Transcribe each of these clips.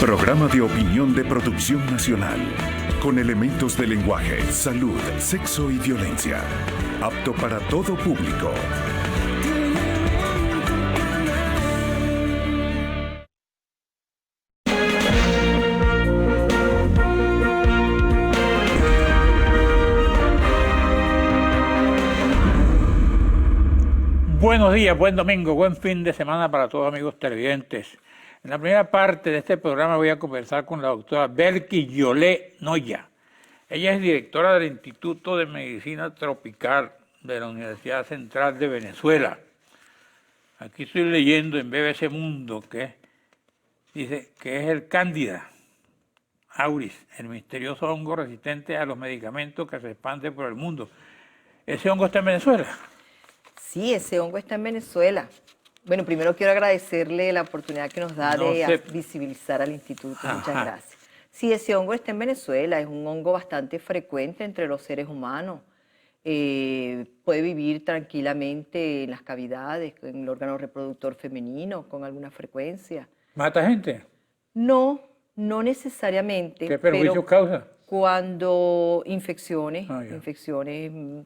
Programa de opinión de producción nacional, con elementos de lenguaje, salud, sexo y violencia. Apto para todo público. Buenos días, buen domingo, buen fin de semana para todos amigos televidentes. En la primera parte de este programa voy a conversar con la doctora Belkis Yolé Noya. Ella es directora del Instituto de Medicina Tropical de la Universidad Central de Venezuela. Aquí estoy leyendo en BBC Mundo que dice que es el Cándida auris, el misterioso hongo resistente a los medicamentos que se expande por el mundo. ¿Ese hongo está en Venezuela? Sí, ese hongo está en Venezuela. Bueno, primero quiero agradecerle la oportunidad que nos da de visibilizar al instituto. Muchas gracias. Sí, ese hongo está en Venezuela, es un hongo bastante frecuente entre los seres humanos. Puede vivir tranquilamente en las cavidades, en el órgano reproductor femenino, con alguna frecuencia. ¿Mata gente? No, no necesariamente. ¿Qué perjuicios causa? Cuando infecciones,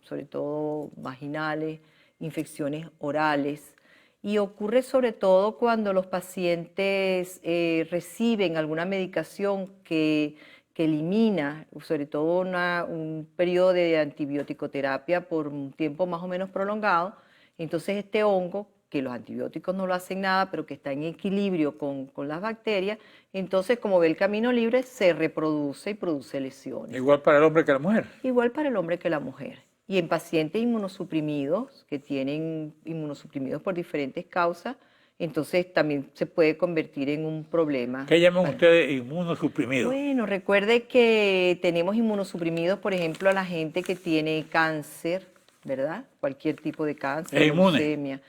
sobre todo vaginales, infecciones orales, y ocurre sobre todo cuando los pacientes reciben alguna medicación que elimina, sobre todo un periodo de antibiótico-terapia por un tiempo más o menos prolongado. Entonces este hongo, que los antibióticos no lo hacen nada, pero que está en equilibrio con las bacterias, entonces como ve el camino libre, se reproduce y produce lesiones. ¿Igual para el hombre que la mujer? Igual para el hombre que la mujer. Y en pacientes inmunosuprimidos, que tienen inmunosuprimidos por diferentes causas, entonces también se puede convertir en un problema. ¿Qué llaman ustedes inmunosuprimidos? Bueno, recuerde que tenemos inmunosuprimidos, por ejemplo, a la gente que tiene cáncer, ¿verdad? Cualquier tipo de cáncer, leucemia.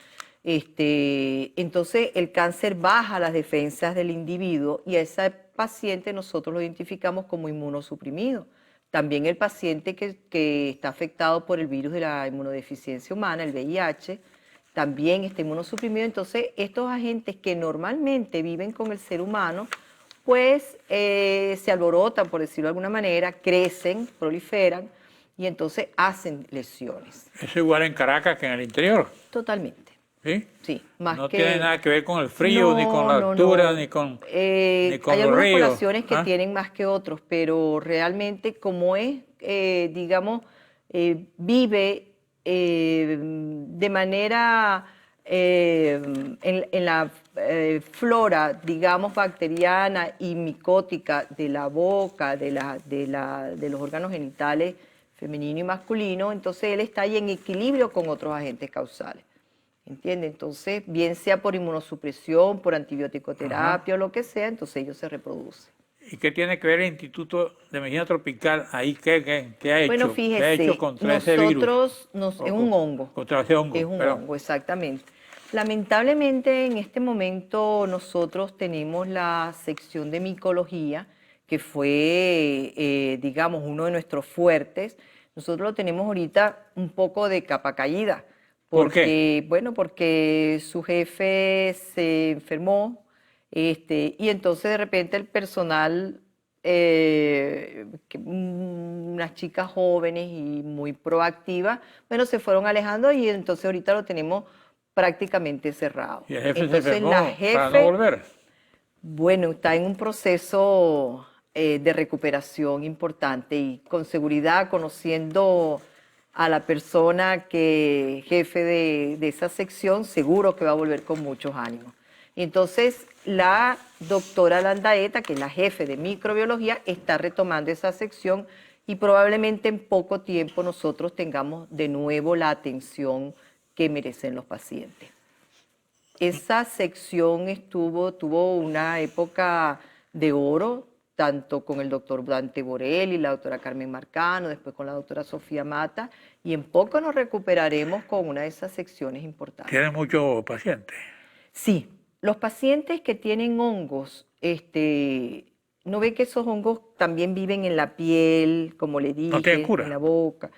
Entonces el cáncer baja las defensas del individuo y a ese paciente nosotros lo identificamos como inmunosuprimido. También el paciente que está afectado por el virus de la inmunodeficiencia humana, el VIH, también está inmunosuprimido. Entonces, estos agentes que normalmente viven con el ser humano, pues se alborotan, por decirlo de alguna manera, crecen, proliferan y entonces hacen lesiones. ¿Eso igual en Caracas que en el interior? Totalmente. ¿Sí? Sí, no tiene nada que ver con el frío, ni con la altura, ni con hay algunas poblaciones que tienen más que otros, pero realmente como es, digamos, vive de manera en la flora, digamos, bacteriana y micótica de la boca, de los órganos genitales femenino y masculino, entonces él está ahí en equilibrio con otros agentes causales. ¿Entiende? Entonces, bien sea por inmunosupresión, por antibiótico-terapia o lo que sea, entonces ellos se reproducen. ¿Y qué tiene que ver el Instituto de Medicina Tropical ahí? ¿Qué ha hecho? Bueno, fíjese, ¿Qué ha hecho contra ese virus? Es un hongo. Contra ese hongo. Es un hongo, exactamente. Lamentablemente, en este momento nosotros tenemos la sección de micología, que fue, digamos, uno de nuestros fuertes. Nosotros lo tenemos ahorita un poco de capa caída. ¿Por qué? Bueno, porque su jefe se enfermó y entonces de repente el personal, unas chicas jóvenes y muy proactivas, bueno, se fueron alejando y entonces ahorita lo tenemos prácticamente cerrado. ¿Y el jefe entonces, se enfermó para no volver? Bueno, está en un proceso de recuperación importante y con seguridad, conociendo a la persona que jefe de esa sección, seguro que va a volver con muchos ánimos. Y entonces la doctora Landaeta, que es la jefe de microbiología, está retomando esa sección y probablemente en poco tiempo nosotros tengamos de nuevo la atención que merecen los pacientes. Esa sección tuvo una época de oro, tanto con el doctor Dante Borelli, la doctora Carmen Marcano, después con la doctora Sofía Mata, y en poco nos recuperaremos con una de esas secciones importantes. ¿Tienen muchos pacientes? Sí, los pacientes que tienen hongos, ¿no ve que esos hongos también viven en la piel, como le dije, ¿No tienen cura? en la boca?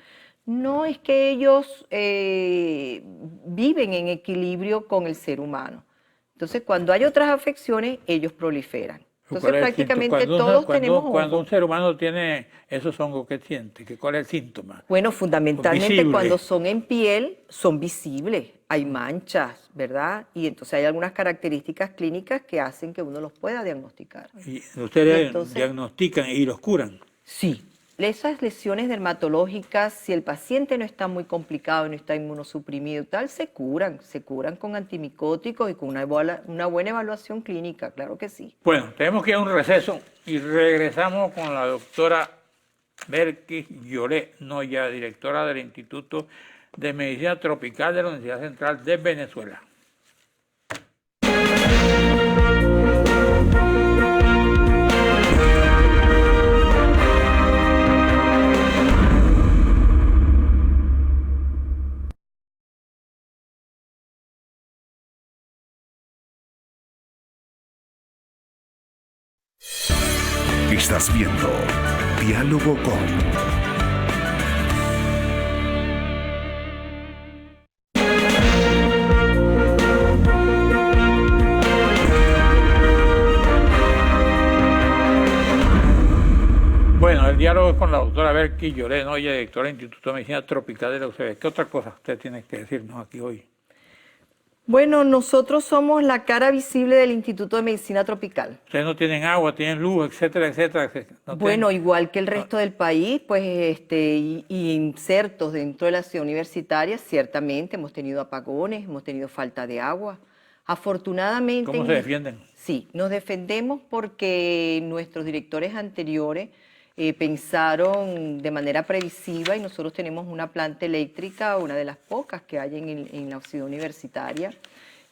No, es que ellos viven en equilibrio con el ser humano. Entonces, cuando hay otras afecciones, ellos proliferan. Entonces ¿Cuál es el síntoma? prácticamente todos tenemos Cuando hongos. un ser humano tiene esos hongos, ¿qué siente? ¿Cuál es el síntoma? Bueno, fundamentalmente Visible. cuando son en piel, son visibles, hay manchas, ¿verdad? Y entonces hay algunas características clínicas que hacen que uno los pueda diagnosticar. Y ustedes entonces- diagnostican y los curan. Sí, esas lesiones dermatológicas, si el paciente no está muy complicado y no está inmunosuprimido y tal, se curan con antimicóticos y con una buena evaluación clínica, claro que sí. Bueno, tenemos que ir a un receso y regresamos con la doctora Belkis Yolé Noya, directora del Instituto de Medicina Tropical de la Universidad Central de Venezuela. Estás viendo Diálogo con... Bueno, el diálogo es con la doctora Belkis Yolé Noya, directora del Instituto de Medicina Tropical de la UCB. ¿Qué otra cosa usted tiene que decirnos aquí hoy? Bueno, nosotros somos la cara visible del Instituto de Medicina Tropical. Ustedes no tienen agua, tienen luz, etcétera, etcétera, etcétera. No Bueno, tienen- igual que el resto del país, pues y insertos dentro de la ciudad universitaria, ciertamente hemos tenido apagones, hemos tenido falta de agua. Afortunadamente... ¿Cómo se defienden? Sí, nos defendemos porque nuestros directores anteriores pensaron de manera previsiva y nosotros tenemos una planta eléctrica, una de las pocas que hay en la ciudad universitaria,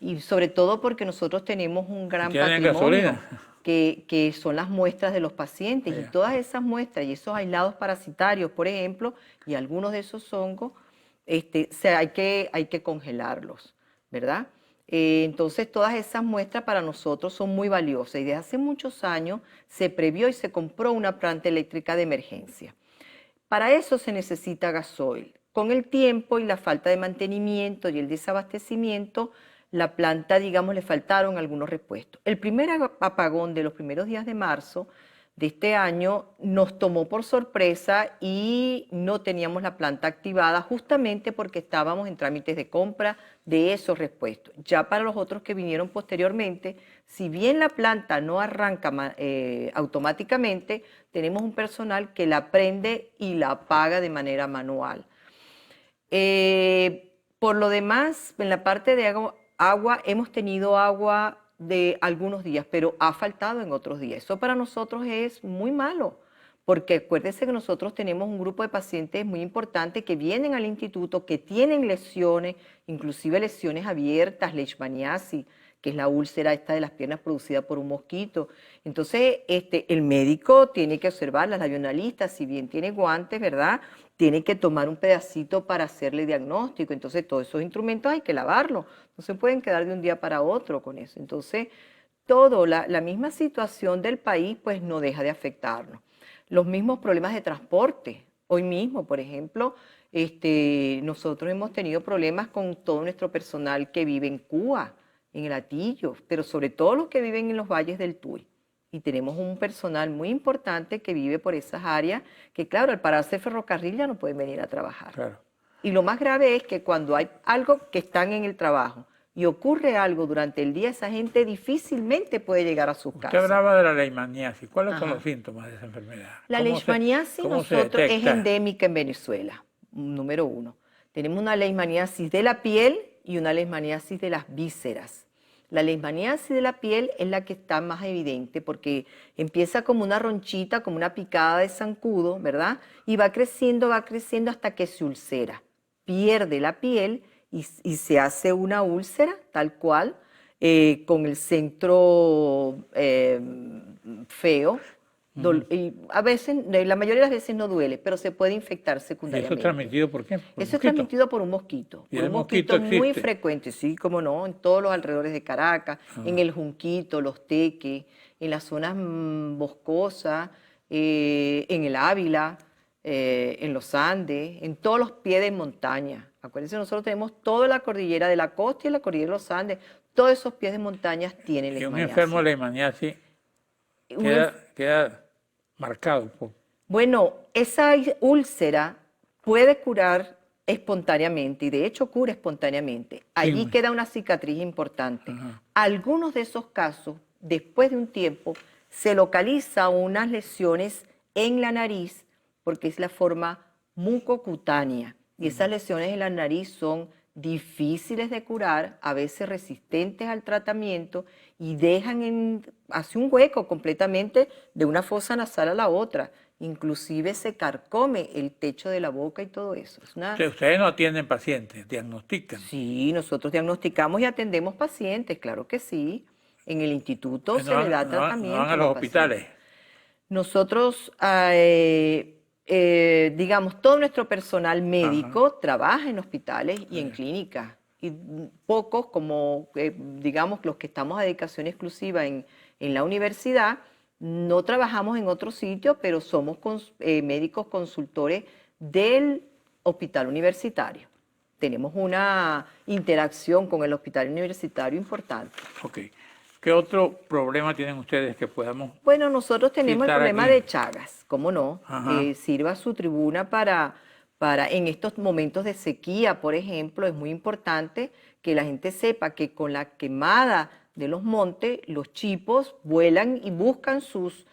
y sobre todo porque nosotros tenemos un gran ¿Tienen patrimonio gasolina? que son las muestras de los pacientes, y Ya. todas esas muestras y esos aislados parasitarios, por ejemplo, y algunos de esos hongos, hay que congelarlos, ¿verdad? Entonces todas esas muestras para nosotros son muy valiosas y desde hace muchos años se previó y se compró una planta eléctrica de emergencia. Para eso se necesita gasoil. Con el tiempo y la falta de mantenimiento y el desabastecimiento, la planta, digamos, le faltaron algunos repuestos. El primer apagón de los primeros días de marzo de este año nos tomó por sorpresa y no teníamos la planta activada justamente porque estábamos en trámites de compra de esos repuestos. Ya para los otros que vinieron posteriormente, si bien la planta no arranca automáticamente, tenemos un personal que la prende y la apaga de manera manual. Por lo demás, en la parte de agua hemos tenido agua de algunos días, pero ha faltado en otros días. Eso para nosotros es muy malo, porque acuérdense que nosotros tenemos un grupo de pacientes muy importante que vienen al instituto, que tienen lesiones, inclusive lesiones abiertas, leishmaniasis, que es la úlcera esta de las piernas producida por un mosquito. Entonces, el médico tiene que observar, la labionalista, si bien tiene guantes, ¿verdad?, tiene que tomar un pedacito para hacerle diagnóstico. Entonces, todos esos instrumentos hay que lavarlos. No se pueden quedar de un día para otro con eso. Entonces, la misma situación del país, pues, no deja de afectarnos. Los mismos problemas de transporte. Hoy mismo, por ejemplo, nosotros hemos tenido problemas con todo nuestro personal que vive en Cuba, en el Hatillo, pero sobre todo los que viven en los valles del Tuy. Y tenemos un personal muy importante que vive por esas áreas, que claro, al pararse el ferrocarril ya no pueden venir a trabajar. Claro. Y lo más grave es que cuando hay algo que están en el trabajo y ocurre algo durante el día, esa gente difícilmente puede llegar a sus Usted casas. hablaba de la leishmaniasis. ¿Cuáles son Ajá. los síntomas de esa enfermedad? La ¿Cómo leishmaniasis cómo se nosotros es detecta? endémica en Venezuela, número uno. Tenemos una leishmaniasis de la piel y una leishmaniasis de las vísceras. La leishmaniasis de la piel es la que está más evidente porque empieza como una ronchita, como una picada de zancudo, ¿verdad? Y va creciendo hasta que se ulcera. Pierde la piel y se hace una úlcera tal cual, con el centro feo. Y a veces, la mayoría de las veces no duele, pero se puede infectar ¿Y eso secundariamente. es transmitido por qué? ¿Por Eso es mosquito? transmitido por un mosquito. ¿Y Por el un mosquito mosquito muy existe? frecuente, sí, como no, en todos los alrededores de Caracas, en el Junquito, los Teques, en las zonas boscosas, en el Ávila, en los Andes, en todos los pies de montaña. Acuérdense, nosotros tenemos toda la cordillera de la costa y la cordillera de los Andes. Todos esos pies de montañas tienen Y un leishmaniasis. enfermo de leishmaniasis Queda marcado. Bueno, esa úlcera puede curar espontáneamente y de hecho cura espontáneamente. Allí Sí. queda una cicatriz importante. Ajá. Algunos de esos casos, después de un tiempo, se localiza unas lesiones en la nariz porque es la forma mucocutánea y esas lesiones en la nariz son difíciles de curar, a veces resistentes al tratamiento y dejan hace un hueco completamente de una fosa nasal a la otra. Inclusive se carcome el techo de la boca y todo eso. Ustedes no atienden pacientes, diagnostican. Sí, nosotros diagnosticamos y atendemos pacientes, claro que sí. En el instituto se le da tratamiento. No van a los hospitales. Nosotros, digamos, todo nuestro personal médico trabaja en hospitales y en clínicas. Y pocos, como digamos los que estamos a dedicación exclusiva en la universidad, no trabajamos en otro sitio, pero somos médicos consultores del hospital universitario. Tenemos una interacción con el hospital universitario importante. Ok. ¿Qué otro problema tienen ustedes que podamos? Bueno, nosotros tenemos el problema aquí de Chagas, ¿cómo no? Sirva su tribuna para en estos momentos de sequía, por ejemplo, es muy importante que la gente sepa que con la quemada de los montes, los chipos vuelan y buscan sus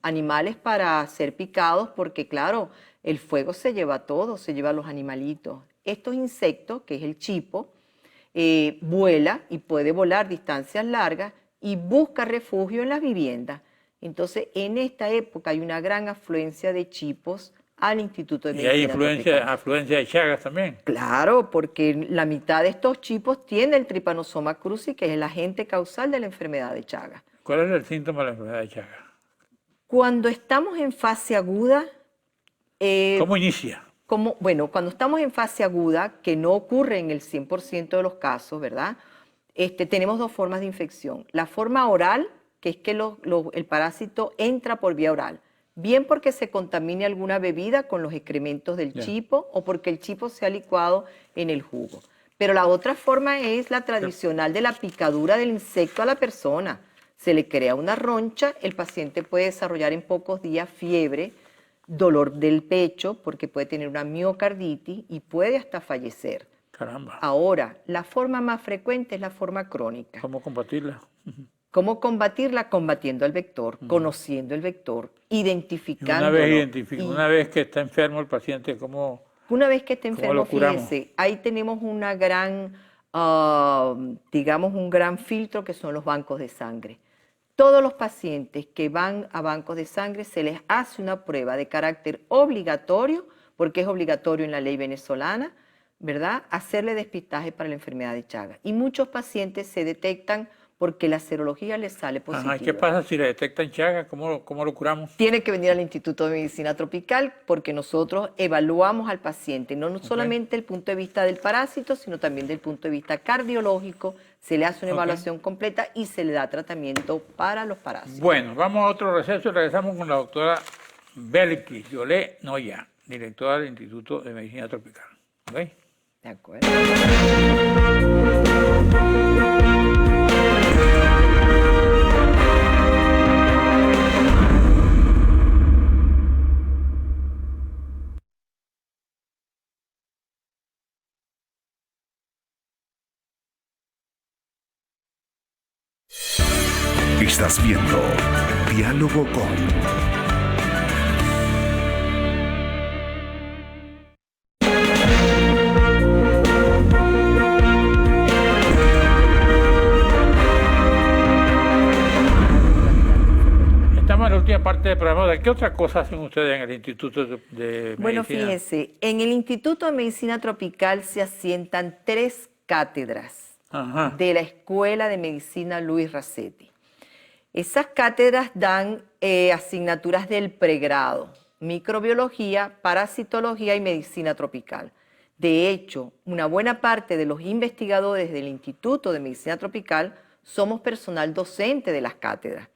animales para ser picados porque, claro, el fuego se lleva todo, se lleva a los animalitos. Estos insectos, que es el chipo, vuela y puede volar distancias largas y busca refugio en las viviendas. Entonces, en esta época hay una gran afluencia de chipos al Instituto de Medicina Tropical. ¿Y hay afluencia de Chagas también? Claro, porque la mitad de estos chipos tiene el Trypanosoma cruzi, que es el agente causal de la enfermedad de Chagas. ¿Cuál es el síntoma de la enfermedad de Chagas? Cuando estamos en fase aguda... ¿Cómo inicia? Bueno, cuando estamos en fase aguda, que no ocurre en el 100% de los casos, ¿verdad? Tenemos dos formas de infección. La forma oral, que es que el parásito entra por vía oral, bien porque se contamine alguna bebida con los excrementos del chipo o porque el chipo se ha licuado en el jugo. Pero la otra forma es la tradicional de la picadura del insecto a la persona. Se le crea una roncha, el paciente puede desarrollar en pocos días fiebre, dolor del pecho, porque puede tener una miocarditis y puede hasta fallecer. Caramba. Ahora, la forma más frecuente es la forma crónica. ¿Cómo combatirla? ¿Cómo combatirla? Combatiendo el vector, conociendo el vector, identificándolo. Una vez que está enfermo el paciente, ¿cómo? Una vez que esté enfermo, curamos? fíjese, ahí tenemos una gran, digamos, un gran filtro que son los bancos de sangre. Todos los pacientes que van a bancos de sangre se les hace una prueba de carácter obligatorio, porque es obligatorio en la ley venezolana, ¿verdad? Hacerle despistaje para la enfermedad de Chagas. Y muchos pacientes se detectan porque la serología les sale positiva. ¿Qué pasa si le detectan Chagas? ¿Cómo lo curamos? Tiene que venir al Instituto de Medicina Tropical porque nosotros evaluamos al paciente, no solamente desde el punto de vista del parásito, sino también desde el punto de vista cardiológico. Se le hace una evaluación completa y se le da tratamiento para los parásitos. Bueno, vamos a otro receso y regresamos con la doctora Belkis Yolé Noya, directora del Instituto de Medicina Tropical. ¿Okay? De acuerdo. Estás viendo Diálogo con... Estamos en la última parte del programa. ¿Qué otra cosa hacen ustedes en el Instituto de Medicina? Bueno, fíjense, en el Instituto de Medicina Tropical se asientan 3 cátedras de la Escuela de Medicina Luis Racetti. Esas cátedras dan asignaturas del pregrado, microbiología, parasitología y medicina tropical. De hecho, una buena parte de los investigadores del Instituto de Medicina Tropical somos personal docente de las cátedras,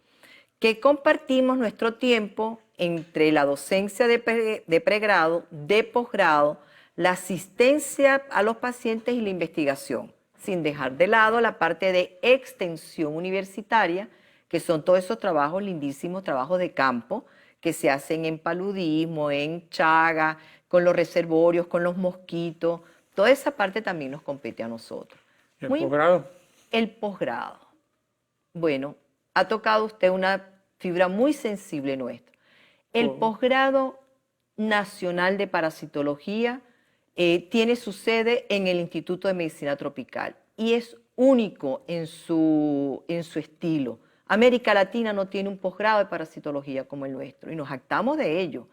que compartimos nuestro tiempo entre la docencia de pregrado, de posgrado, la asistencia a los pacientes y la investigación, sin dejar de lado la parte de extensión universitaria, que son todos esos trabajos lindísimos, trabajos de campo, que se hacen en paludismo, en Chaga, con los reservorios, con los mosquitos. Toda esa parte también nos compete a nosotros. ¿Y el posgrado? El posgrado. Bueno, ha tocado usted una fibra muy sensible nuestra. El posgrado nacional de parasitología tiene su sede en el Instituto de Medicina Tropical y es único en su estilo. América Latina no tiene un posgrado de parasitología como el nuestro y nos jactamos de ello,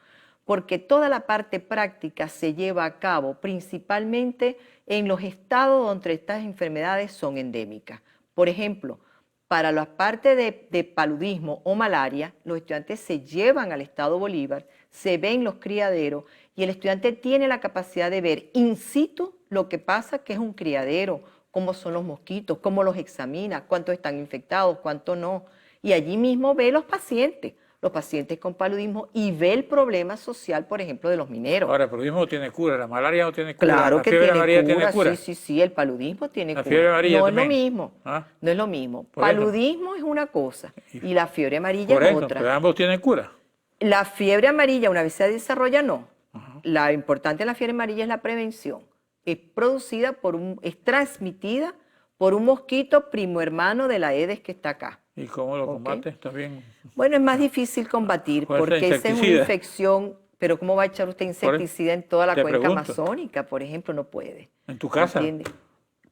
porque toda la parte práctica se lleva a cabo principalmente en los estados donde estas enfermedades son endémicas. Por ejemplo, para la parte de paludismo o malaria, los estudiantes se llevan al estado Bolívar, se ven los criaderos y el estudiante tiene la capacidad de ver in situ lo que pasa, que es un criadero, cómo son los mosquitos, cómo los examina, cuántos están infectados, cuántos no. Y allí mismo ve los pacientes con paludismo y ve el problema social, por ejemplo, de los mineros. Ahora, el paludismo no tiene cura, la malaria no tiene cura, Claro que fiebre tiene amarilla cura, tiene cura. sí, el paludismo tiene cura. Fiebre amarilla no también. Es lo mismo, ¿Ah? no es lo mismo. Por eso. Paludismo es una cosa y la fiebre amarilla Por es eso, otra. pero ambos tienen cura. La fiebre amarilla, una vez se desarrolla, no. La importante de la fiebre amarilla es la prevención. Es producida es transmitida por un mosquito primo hermano de la Aedes que está acá. ¿Y cómo lo combate? ¿Está bien? Bueno, es más difícil combatir porque esa es una infección, pero ¿cómo va a echar usted insecticida en toda la cuenca amazónica? Por ejemplo, no puede. ¿En tu casa? ¿Entiende?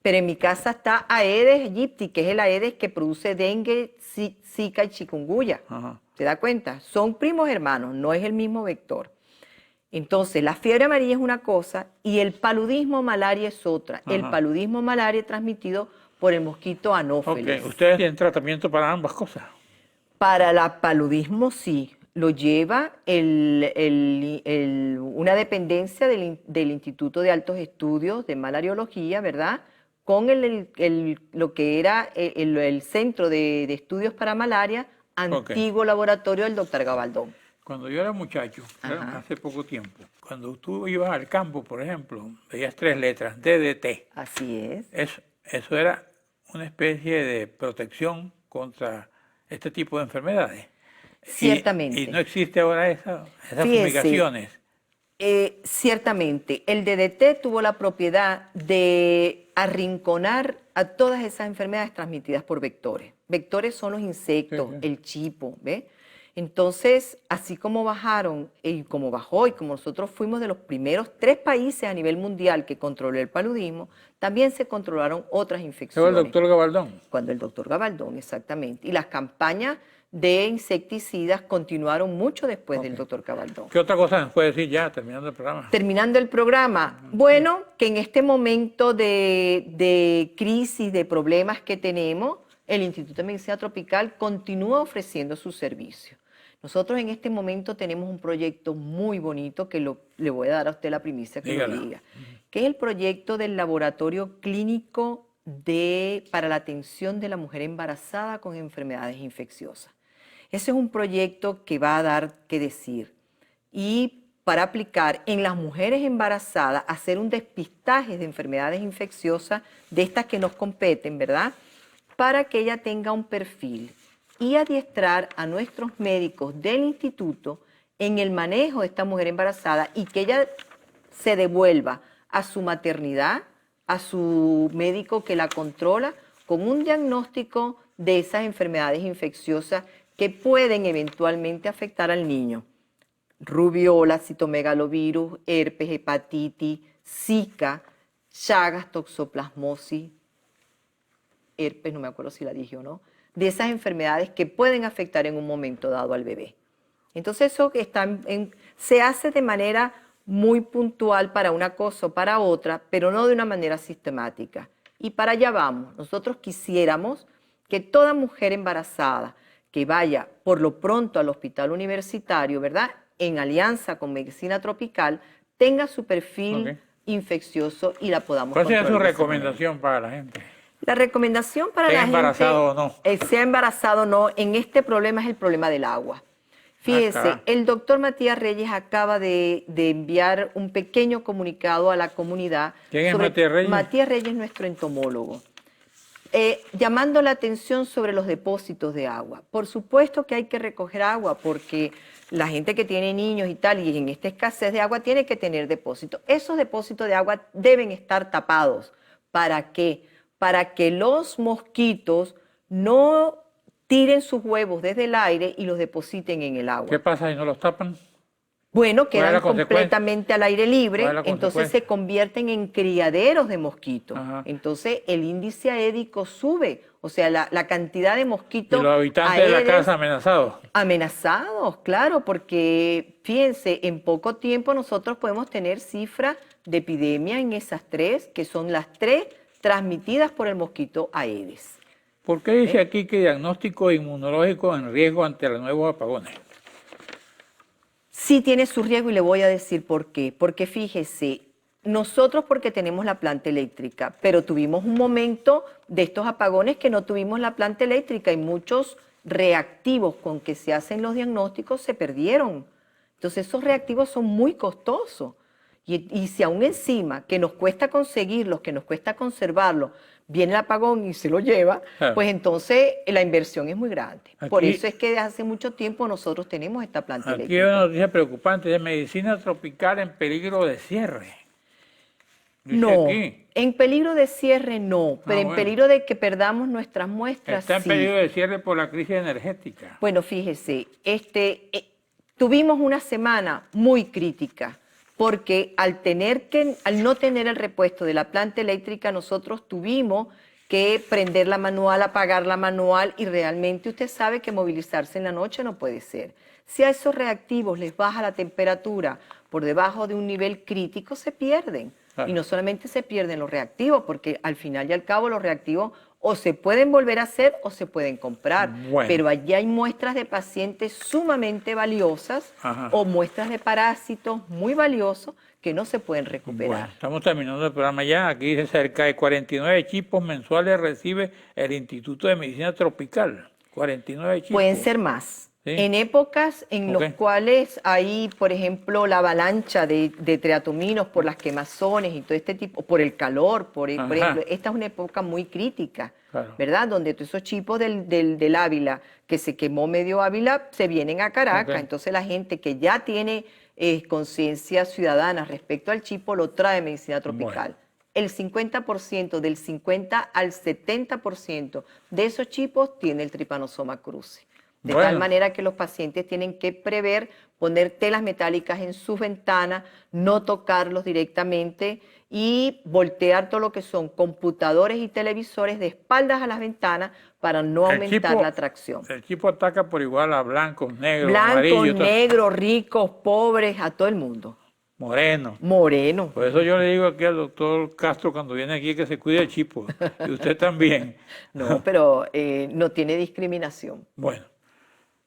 Pero en mi casa está Aedes aegypti, que es el Aedes que produce dengue, zika y chikungunya. Ajá. ¿Se da cuenta? Son primos hermanos, no es el mismo vector. Entonces, la fiebre amarilla es una cosa y el paludismo malaria es otra. Ajá. El paludismo malaria es transmitido por el mosquito anófeles. ¿Ustedes tienen tratamiento para ambas cosas? Para el paludismo sí, lo lleva una dependencia del Instituto de Altos Estudios de Malariología, ¿verdad? Con lo que era el Centro de Estudios para Malaria, antiguo laboratorio del doctor Gabaldón. Cuando yo era muchacho, hace poco tiempo, cuando tú ibas al campo, por ejemplo, veías 3 letras, DDT. Así es. Eso era una especie de protección contra este tipo de enfermedades. Ciertamente. Y no existe ahora esas Fíjese, fumigaciones. Ciertamente, el DDT tuvo la propiedad de arrinconar a todas esas enfermedades transmitidas por vectores. Vectores son los insectos, el chipo, ¿ve? Entonces, así como bajaron, y como bajó, y como nosotros fuimos de los primeros 3 países a nivel mundial que controló el paludismo, también se controlaron otras infecciones. ¿Fue el doctor Gabaldón? Cuando el doctor Gabaldón, exactamente. Y las campañas de insecticidas continuaron mucho después del doctor Gabaldón. ¿Qué otra cosa nos puede decir ya, terminando el programa? Terminando el programa, bueno, que en este momento de crisis, de problemas que tenemos, el Instituto de Medicina Tropical continúa ofreciendo sus servicios. Nosotros en este momento tenemos un proyecto muy bonito que le voy a dar a usted la primicia que lo diga, que es el proyecto del laboratorio clínico para la atención de la mujer embarazada con enfermedades infecciosas. Ese es un proyecto que va a dar que decir y para aplicar en las mujeres embarazadas, hacer un despistaje de enfermedades infecciosas de estas que nos competen, ¿verdad? Para que ella tenga un perfil y adiestrar a nuestros médicos del instituto en el manejo de esta mujer embarazada y que ella se devuelva a su maternidad, a su médico que la controla, con un diagnóstico de esas enfermedades infecciosas que pueden eventualmente afectar al niño. Rubiola, citomegalovirus, herpes, hepatitis, Zika, Chagas, toxoplasmosis, herpes, no me acuerdo si la dije o no, de esas enfermedades que pueden afectar en un momento dado al bebé. Entonces eso se hace de manera muy puntual para una cosa o para otra, pero no de una manera sistemática. Y para allá vamos. Nosotros quisiéramos que toda mujer embarazada que vaya por lo pronto al hospital universitario, ¿verdad?, en alianza con Medicina Tropical, tenga su perfil infeccioso y la podamos controlar. ¿Cuál sería su recomendación para la gente? La recomendación para la gente, sea embarazado o no. Sea embarazado o no, en este problema es el problema del agua. Fíjese, el doctor Matías Reyes acaba de enviar un pequeño comunicado a la comunidad. ¿Quién es Matías Reyes? Matías Reyes es nuestro entomólogo. llamando la atención sobre los depósitos de agua. Por supuesto que hay que recoger agua porque la gente que tiene niños y tal, y en esta escasez de agua, tiene que tener depósitos. Esos depósitos de agua deben estar tapados. ¿Para qué? Para que los mosquitos no tiren sus huevos desde el aire y los depositen en el agua. ¿Qué pasa si no los tapan? Bueno, ¿Cuál es quedan la consecuencia? completamente al aire libre, ¿Cuál es la entonces consecuencia? se convierten en criaderos de mosquitos. Ajá. Entonces el índice aédico sube, o sea, la cantidad de Y mosquitos los habitantes de la casa amenazados. amenazados, claro, porque fíjense, en poco tiempo nosotros podemos tener cifras de epidemia en esas tres, que son las tres transmitidas por el mosquito Aedes. ¿Por qué dice aquí que diagnóstico inmunológico en riesgo ante los nuevos apagones? Sí tiene su riesgo y le voy a decir por qué. Porque fíjese, nosotros porque tenemos la planta eléctrica, pero tuvimos un momento de estos apagones que no tuvimos la planta eléctrica y muchos reactivos con que se hacen los diagnósticos se perdieron. Entonces esos reactivos son muy costosos. Y si aún encima que nos cuesta conseguirlos, que nos cuesta conservarlos, viene el apagón y se lo lleva, Claro. pues entonces la inversión es muy grande. Por Aquí- eso es que desde hace mucho tiempo nosotros tenemos esta planta Aquí hay eléctrica. una noticia preocupante de medicina tropical en peligro de cierre. Dice No, aquí, en peligro de cierre no, pero en bueno. peligro de que perdamos nuestras muestras está en sí. peligro de cierre por la crisis energética. Bueno, fíjese, tuvimos una semana muy crítica porque al no tener el repuesto de la planta eléctrica, nosotros tuvimos que prender la manual, apagar la manual y realmente usted sabe que movilizarse en la noche no puede ser. Si a esos reactivos les baja la temperatura por debajo de un nivel crítico, se pierden. Claro. Y no solamente se pierden los reactivos, porque al final y al cabo los reactivos o se pueden volver a hacer o se pueden comprar. Bueno. Pero allí hay muestras de pacientes sumamente valiosas Ajá. o muestras de parásitos muy valiosos que no se pueden Bueno, recuperar. estamos terminando el programa ya. Aquí dice cerca de 49 chipos mensuales recibe el Instituto de Medicina Tropical. 49 chipos. Pueden ser más. Sí. En épocas en Ok. las cuales hay, por ejemplo, la avalancha de triatominos por las quemazones y todo este tipo, por el calor, por Ajá. ejemplo, esta es una época muy crítica, Claro. ¿verdad? Donde todos esos chipos del Ávila, que se quemó medio Ávila, se vienen a Caracas. Ok. Entonces la gente que ya tiene conciencia ciudadana respecto al chipo lo trae medicina tropical. Bueno. El 50%, del 50 al 70% de esos chipos tiene el Trypanosoma cruzi. De Bueno. tal manera que los pacientes tienen que prever poner telas metálicas en sus ventanas, no tocarlos directamente y voltear todo lo que son computadores y televisores de espaldas a las ventanas para no El aumentar chipo- la atracción. El chipo ataca por igual a blancos, negros, amarillos, Blancos, negros, ricos, pobres, a todo el mundo. morenos. Moreno. Por eso yo le digo aquí al doctor Castro cuando viene aquí que se cuide el chipo. Y usted también. No, pero no tiene discriminación. Bueno,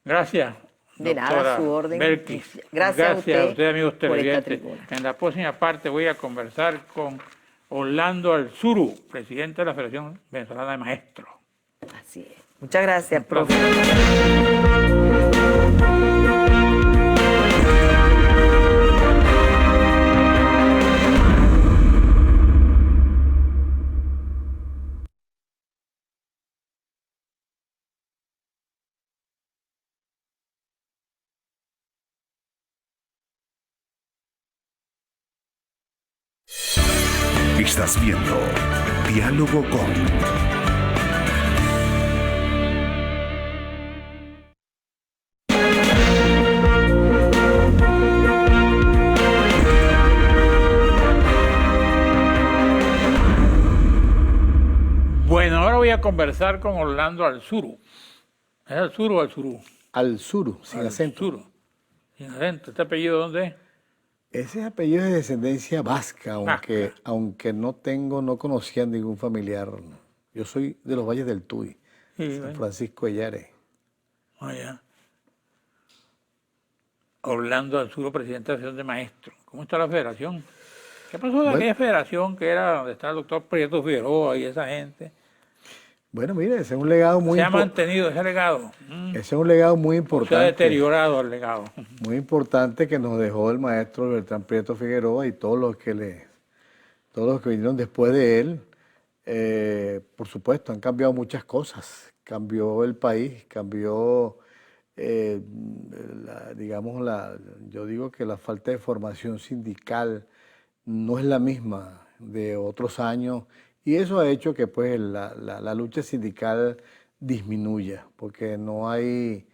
gracias. De nada, doctora a su orden. Belkis. Gracias a usted amigos por esta televidentes. tribuna. En la próxima parte voy a conversar con Orlando Alzuru, presidente de la Federación Venezolana de Maestros. Así es. Muchas gracias, profe. Estás viendo Diálogo con... Bueno, ahora voy a conversar con Orlando Alzuru. ¿Es Alzuru o Alzuru? Alzuru, sin acento. Alzuru. Sin acento. ¿Este apellido dónde es? Ese apellido es de descendencia vasca, aunque no conocía ningún familiar. Yo soy de los Valles del Tuy, Sí, San bueno. Francisco de Yare. Allá. Orlando Alzuru, presidente de la Asociación de Maestros. ¿Cómo está la federación? ¿Qué pasó de Bueno. aquella federación que era donde está el doctor Prieto Figueroa y esa gente? Bueno, mire, ese es un legado muy Se ha importante. mantenido ese legado. Ese es un legado muy Se ha importante. deteriorado el legado. Muy importante que nos dejó el maestro Bertrán Prieto Figueroa y todos los que vinieron después de él. Por supuesto, han cambiado muchas cosas. Cambió el país, cambió, digamos, yo digo que la falta de formación sindical no es la misma de otros años y eso ha hecho que pues la lucha sindical disminuya, porque no hay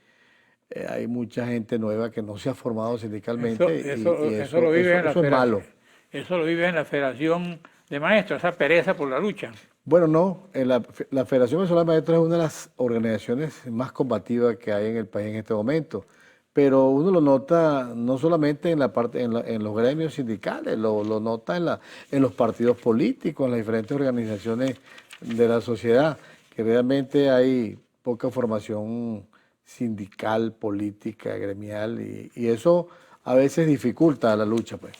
mucha gente nueva que no se ha formado sindicalmente eso lo vive en la eso es malo. Eso lo vive en la Federación de Maestros, esa pereza por la lucha. Bueno, no, la Federación Venezolana de Maestros es una de las organizaciones más combativas que hay en el país en este momento, pero uno lo nota no solamente en la parte, en los gremios sindicales, lo nota en los partidos políticos, en las diferentes organizaciones de la sociedad, que realmente hay poca formación sindical, política, gremial, y eso a veces dificulta la lucha, pues.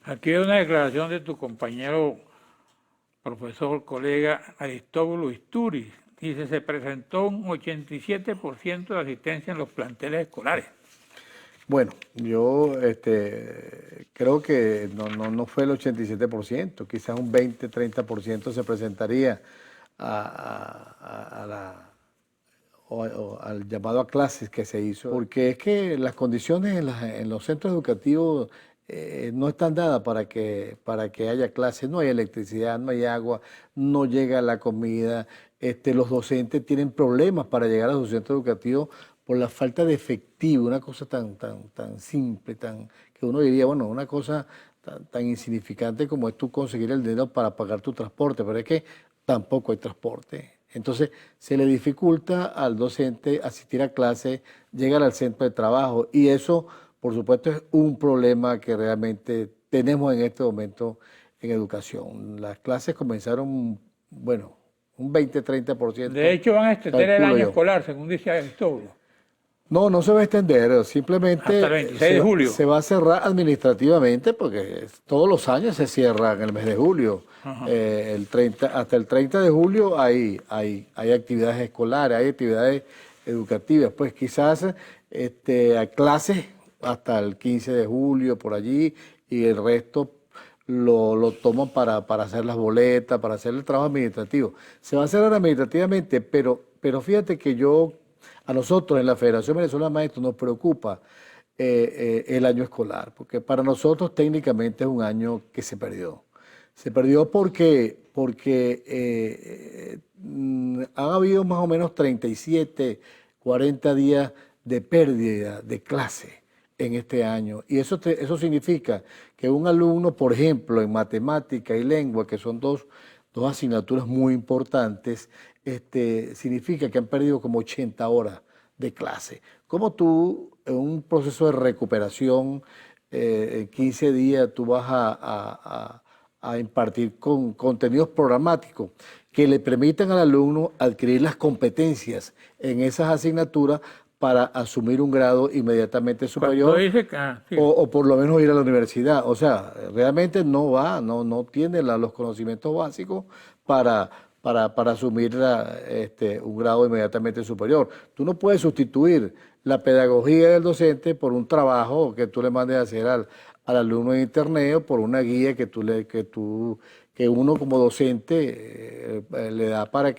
Aquí hay una declaración de tu compañero, profesor, colega Aristóbulo Isturiz. Dice, se presentó un 87% de asistencia en los planteles escolares. Bueno, yo creo que no fue el 87%, quizás un 20-30% se presentaría al llamado a clases que se hizo, porque es que las condiciones en los centros educativos no están dadas para que haya clases, no hay electricidad, no hay agua, no llega la comida, los docentes tienen problemas para llegar a sus centros educativos por la falta de efectivo, una cosa tan simple, que uno diría, bueno, una cosa tan insignificante como es tú conseguir el dinero para pagar tu transporte, pero es que tampoco hay transporte. Entonces se le dificulta al docente asistir a clase, llegar al centro de trabajo y eso, por supuesto, es un problema que realmente tenemos en este momento en educación. Las clases comenzaron, bueno, un 20-30%. De hecho, van a extender el año escolar, según dice Aristóbulo. No se va a extender, simplemente hasta el 26 de julio. Se va a cerrar administrativamente porque todos los años se cierra en el mes de julio. Hasta el 30 de julio hay actividades escolares, hay actividades educativas, pues quizás a clases hasta el 15 de julio por allí y el resto lo toman para hacer las boletas, para hacer el trabajo administrativo. Se va a hacer administrativamente, pero fíjate que a nosotros en la Federación Venezolana de Maestros nos preocupa el año escolar, porque para nosotros técnicamente es un año que se perdió. Se perdió porque han habido más o menos 37, 40 días de pérdida de clase en este año. Y eso significa que un alumno, por ejemplo, en matemática y lengua, que son dos asignaturas muy importantes, significa que han perdido como 80 horas de clase. ¿Cómo tú, en un proceso de recuperación, en 15 días, tú vas a impartir con contenidos programáticos que le permitan al alumno adquirir las competencias en esas asignaturas para asumir un grado inmediatamente superior o por lo menos ir a la universidad? O sea, realmente no tiene los conocimientos básicos para asumir un grado inmediatamente superior. Tú no puedes sustituir la pedagogía del docente por un trabajo que tú le mandes a hacer al alumno en internet o por una guía que uno como docente le da para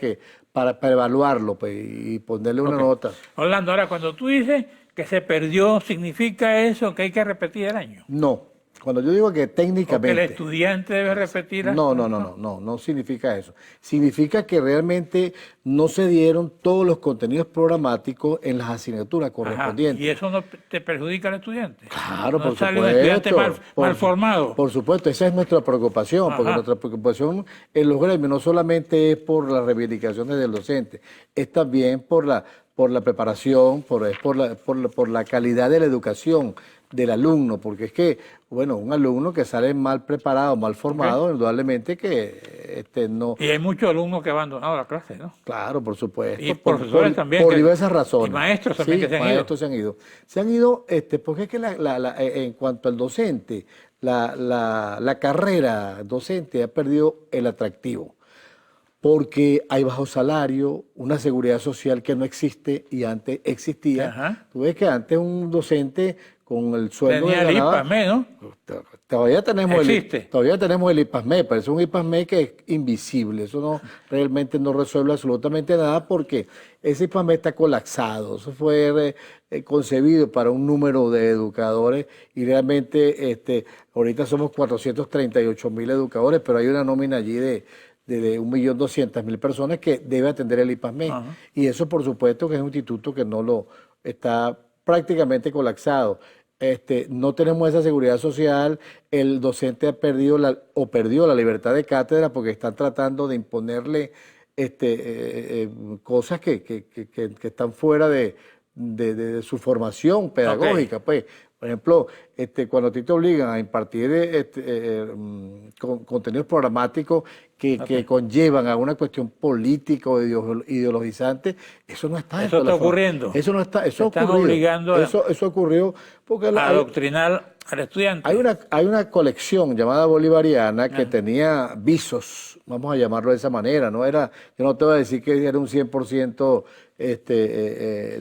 evaluarlo pues, y ponerle una nota. Orlando, ahora cuando tú dices que se perdió, ¿significa eso que hay que repetir el año? No. Cuando yo digo que técnicamente... ¿O que el estudiante debe repetir? No significa eso. Significa que realmente no se dieron todos los contenidos programáticos en las asignaturas correspondientes. ¿Y eso no te perjudica al estudiante? Claro, ¿No por sale supuesto. un estudiante mal formado? Por supuesto, esa es nuestra preocupación, porque nuestra preocupación en los gremios no solamente es por las reivindicaciones del docente, es también por la preparación, por la calidad de la educación del alumno, porque es que, bueno, un alumno que sale mal preparado, mal formado, indudablemente que no... Y hay muchos alumnos que han abandonado la clase, ¿no? Claro, por supuesto. Y profesores también. Por diversas razones. Y maestros también que se han ido. Se han ido, porque es que en cuanto al docente, la carrera docente ha perdido el atractivo. Porque hay bajo salario, una seguridad social que no existe y antes existía. Tú ves que antes un docente con el sueldo Tenía que el ganaba. IPASME, ¿no? Todavía tenemos el IPASME, pero es un IPASME que es invisible. Eso no realmente no resuelve absolutamente nada porque ese IPASME está colapsado. Eso fue concebido para un número de educadores y realmente ahorita somos 438.000 educadores, pero hay una nómina allí de 1.200.000 personas que debe atender el IPASME. Ajá. Y eso por supuesto que es un instituto que no lo está prácticamente colapsado. No tenemos esa seguridad social, el docente ha perdido perdió la libertad de cátedra porque están tratando de imponerle cosas que están fuera de su formación pedagógica. Ok. Pues, por ejemplo, cuando a ti te obligan a impartir contenidos programáticos que conllevan a una cuestión política o ideologizante, eso no está Eso dentro de la está ocurriendo. Eso no está, eso Se están ocurrió. obligando Eso ocurrió porque a adoctrinar al estudiante. hay una colección llamada bolivariana que tenía visos, vamos a llamarlo de esa manera. Yo no te voy a decir que era un 100%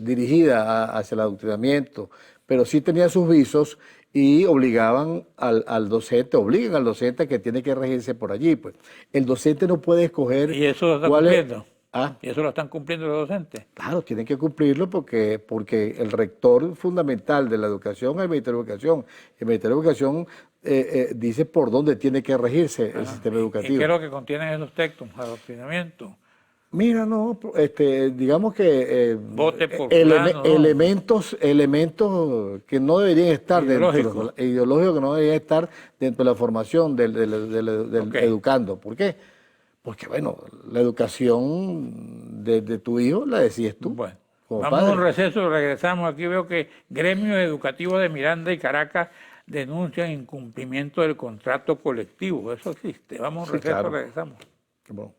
dirigida hacia el adoctrinamiento, pero sí tenía sus visos y obligaban obligan al docente a que tiene que regirse por allí. Pues el docente no puede escoger Y eso lo están cuál es. cumpliendo. Ah, Y eso lo están cumpliendo los docentes. claro, tienen que cumplirlo porque el rector fundamental de la educación es el Ministerio de Educación. El Ministerio de Educación dice por dónde tiene que regirse el sistema ¿Y educativo. qué es lo que contienen esos textos? Adoctrinamiento. Mira, no, digamos que Vote por fulano, ¿no? elementos que no deberían estar Ideológico. ideológicos que no deberían estar dentro de la formación del Ok. educando. ¿Por qué? Porque, bueno, la educación de tu hijo la decides tú. Bueno, como vamos a un padre. receso, regresamos. Aquí veo que gremios educativos de Miranda y Caracas denuncian incumplimiento del contrato colectivo. Eso existe. Vamos a un Sí, receso, claro. regresamos. Qué bueno.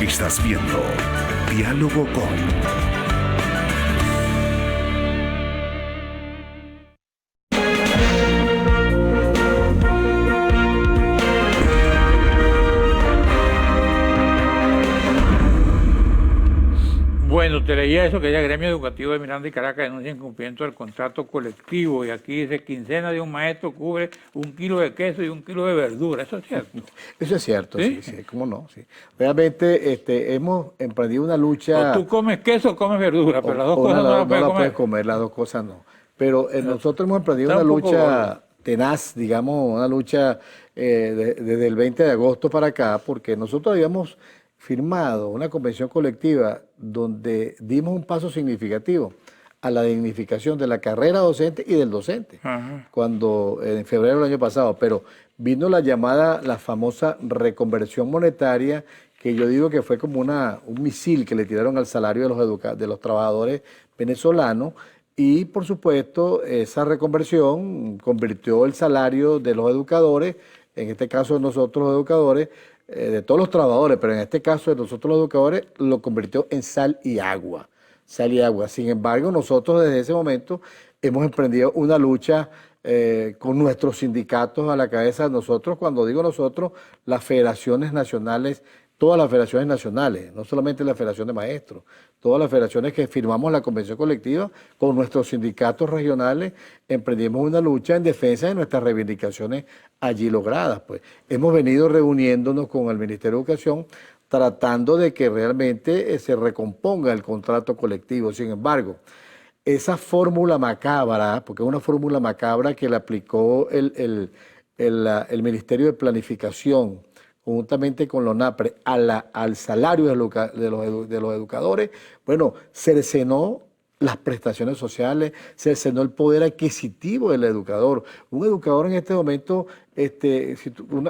Estás viendo Diálogo con... Bueno, te leía eso, que ya Gremio Educativo de Miranda y Caracas denuncia incumplimiento del contrato colectivo y aquí dice quincena de un maestro cubre 1 kilo de queso y 1 kilo de verdura. ¿Eso es cierto? Eso es cierto, ¿Sí? sí, cómo no, sí. Realmente hemos emprendido una lucha. O tú comes queso o comes verdura, pero las dos o cosas no las no puedes la comer. puedes comer, las dos cosas no. Pero nosotros hemos emprendido Está una un poco lucha tenaz, digamos, una lucha desde el 20 de agosto para acá, porque nosotros habíamos firmado una convención colectiva donde dimos un paso significativo a la dignificación de la carrera docente y del docente, Ajá. cuando en febrero del año pasado, pero vino la famosa reconversión monetaria, que yo digo que fue como un misil que le tiraron al salario de los trabajadores venezolanos, y por supuesto esa reconversión convirtió el salario de los educadores, en este caso de nosotros los educadores, de todos los trabajadores, pero en este caso de nosotros los educadores, lo convirtió en sal y agua. Sal y agua. Sin embargo, nosotros desde ese momento hemos emprendido una lucha con nuestros sindicatos a la cabeza. Nosotros, cuando digo nosotros, las federaciones nacionales, todas las federaciones nacionales, no solamente la Federación de Maestros, todas las federaciones que firmamos la convención colectiva con nuestros sindicatos regionales, emprendimos una lucha en defensa de nuestras reivindicaciones allí logradas. Pues hemos venido reuniéndonos con el Ministerio de Educación tratando de que realmente se recomponga el contrato colectivo. Sin embargo, esa fórmula macabra, porque es una fórmula macabra que le aplicó el Ministerio de Planificación conjuntamente con la ONAPRE al salario de los educadores, bueno, cercenó las prestaciones sociales, cercenó el poder adquisitivo del educador. Un educador en este momento,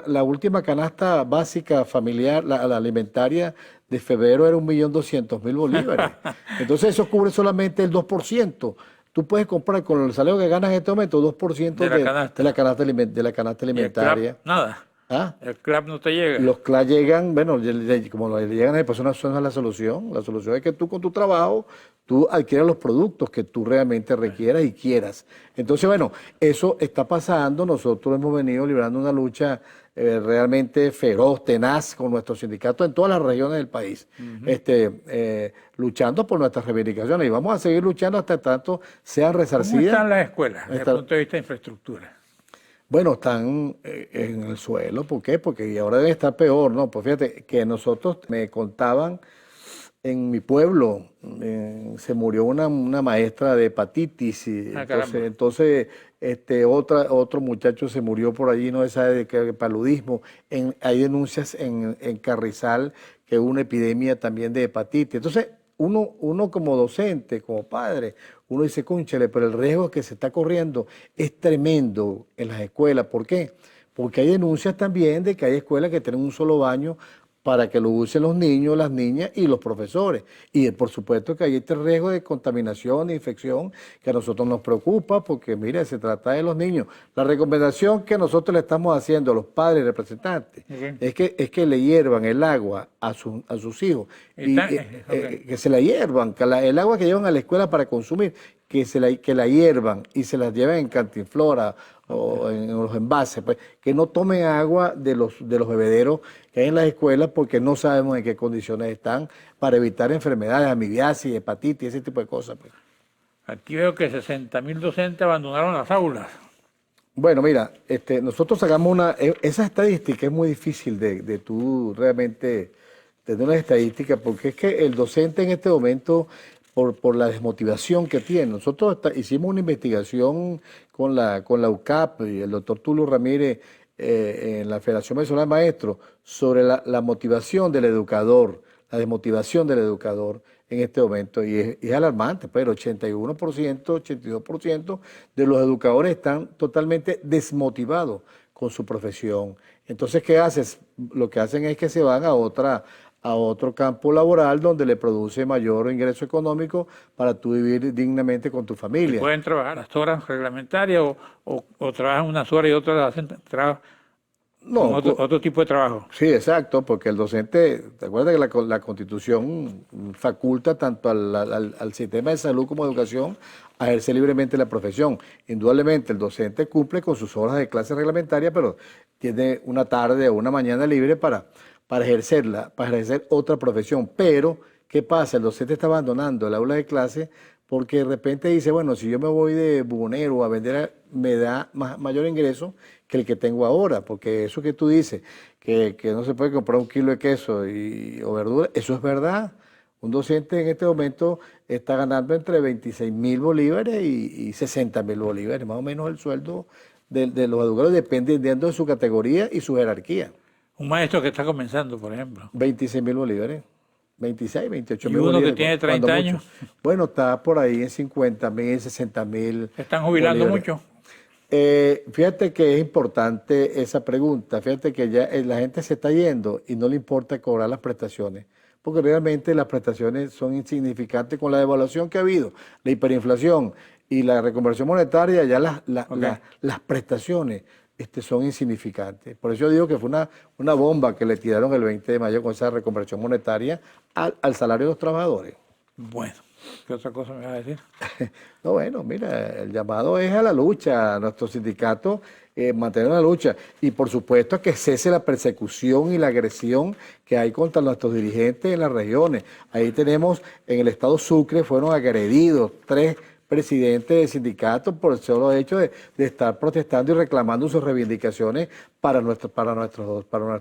la última canasta básica familiar, la alimentaria de febrero era 1.200.000 bolívares. Entonces eso cubre solamente el 2%. Tú puedes comprar con el salario que ganas en este momento 2% de la canasta alimentaria. Nada. ¿Ah? El CLAP no te llega. Los CLAS llegan, bueno, como le llegan a las personas, eso no es la solución. La solución es que tú con tu trabajo, tú adquieras los productos que tú realmente requieras y quieras. Entonces, bueno, eso está pasando. Nosotros hemos venido librando una lucha realmente feroz, tenaz, con nuestros sindicatos en todas las regiones del país, luchando por nuestras reivindicaciones. Y vamos a seguir luchando hasta tanto sean resarcidas. ¿Cómo están las escuelas desde el punto de vista de infraestructura? Bueno, están en el suelo. ¿Por qué? Porque ahora deben estar peor, ¿no? Pues fíjate que nosotros me contaban en mi pueblo, se murió una maestra de hepatitis. Y entonces otro muchacho se murió por allí, no se sabe de qué paludismo. Hay denuncias en Carrizal que hubo una epidemia también de hepatitis. Entonces, uno como docente, como padre, uno dice, cónchale, pero el riesgo que se está corriendo es tremendo en las escuelas. ¿Por qué? Porque hay denuncias también de que hay escuelas que tienen un solo baño para que lo usen los niños, las niñas y los profesores. Y por supuesto que hay este riesgo de contaminación, de infección, que a nosotros nos preocupa, porque mire, se trata de los niños. La recomendación que nosotros le estamos haciendo a los padres y representantes es que le hiervan el agua a sus hijos. Que se la hiervan, que el agua que llevan a la escuela para consumir, que la hiervan y se la lleven en cantinflora o en los envases, pues, que no tomen agua de los bebederos que hay en las escuelas, porque no sabemos en qué condiciones están, para evitar enfermedades, amibiasis, hepatitis, ese tipo de cosas. Pues. Aquí veo que 60.000 docentes abandonaron las aulas. Bueno, mira, nosotros sacamos esa estadística es muy difícil de tú realmente tener una estadística, porque es que el docente en este momento, por la desmotivación que tiene. Nosotros hicimos una investigación con la UCAP y el doctor Tulio Ramírez en la Federación Venezolana de Maestros sobre la motivación del educador, la desmotivación del educador en este momento. Y es alarmante, pero 81%, 82% de los educadores están totalmente desmotivados con su profesión. Entonces, ¿qué haces? Lo que hacen es que se van a otro campo laboral donde le produce mayor ingreso económico para tú vivir dignamente con tu familia. ¿Pueden trabajar las horas reglamentarias o trabajan unas horas y otras hacen otro tipo de trabajo? Sí, exacto, porque el docente, ¿te acuerdas que la Constitución faculta tanto al sistema de salud como de educación a ejercer libremente la profesión? Indudablemente el docente cumple con sus horas de clase reglamentaria, pero tiene una tarde o una mañana libre para ejercer otra profesión. Pero, ¿qué pasa? El docente está abandonando el aula de clase porque de repente dice, bueno, si yo me voy de bubonero a vender, me da mayor ingreso que el que tengo ahora, porque eso que tú dices, que no se puede comprar un kilo de queso o verdura, eso es verdad. Un docente en este momento está ganando entre 26.000 bolívares y 60.000 bolívares, más o menos el sueldo de los educadores, dependiendo de su categoría y su jerarquía. Un maestro que está comenzando, por ejemplo. 26.000 bolívares, 26, 28.000 bolívares. ¿Y uno que tiene 30 años? Bueno, está por ahí en 50.000, 60.000. ¿Se están jubilando mucho? Fíjate que es importante esa pregunta. Fíjate que ya la gente se está yendo y no le importa cobrar las prestaciones, porque realmente las prestaciones son insignificantes con la devaluación que ha habido, la hiperinflación y la reconversión monetaria. Ya las prestaciones son insignificantes. Por eso yo digo que fue una bomba que le tiraron el 20 de mayo con esa reconversión monetaria al salario de los trabajadores. Bueno, ¿qué otra cosa me vas a decir? No, bueno, mira, el llamado es a la lucha, a nuestro sindicato mantener la lucha y por supuesto que cese la persecución y la agresión que hay contra nuestros dirigentes en las regiones. Ahí tenemos, en el estado Sucre fueron agredidos 3 presidentes de sindicatos por el solo hecho de estar protestando y reclamando sus reivindicaciones para nuestros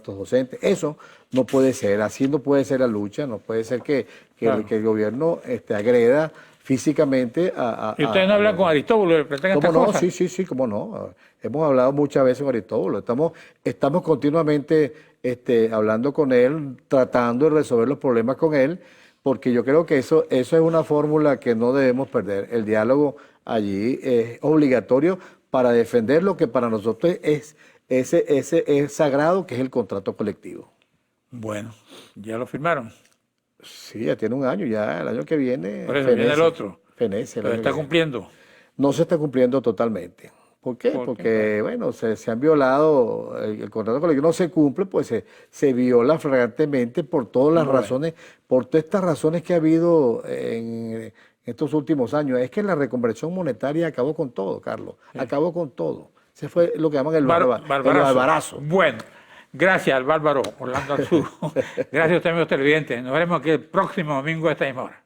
docentes. Eso no puede ser, así no puede ser la lucha, no puede ser que el gobierno agreda físicamente a... ¿Y ustedes no hablan con Aristóbulo? ¿Le plantean estas cosas? Sí, cómo no. Hemos hablado muchas veces con Aristóbulo. Estamos continuamente hablando con él, tratando de resolver los problemas con él, porque yo creo que eso es una fórmula que no debemos perder. El diálogo allí es obligatorio para defender lo que para nosotros es sagrado, que es el contrato colectivo. Bueno, ¿ya lo firmaron? Sí, ya tiene un año, ya el año que viene. Por eso viene el otro. Fenece. ¿Pero está cumpliendo? No se está cumpliendo totalmente. ¿Por qué? Porque, bueno, se han violado, el contrato colectivo no se cumple, pues se viola flagrantemente por todas las razones, por todas estas razones que ha habido en estos últimos años. Es que la reconversión monetaria acabó con todo, Carlos, acabó con todo. Ese fue lo que llaman el barbarazo. Bueno, gracias al bárbaro Orlando Arzú. Gracias a usted, amigos televidentes. Nos veremos aquí el próximo domingo a esta misma hora.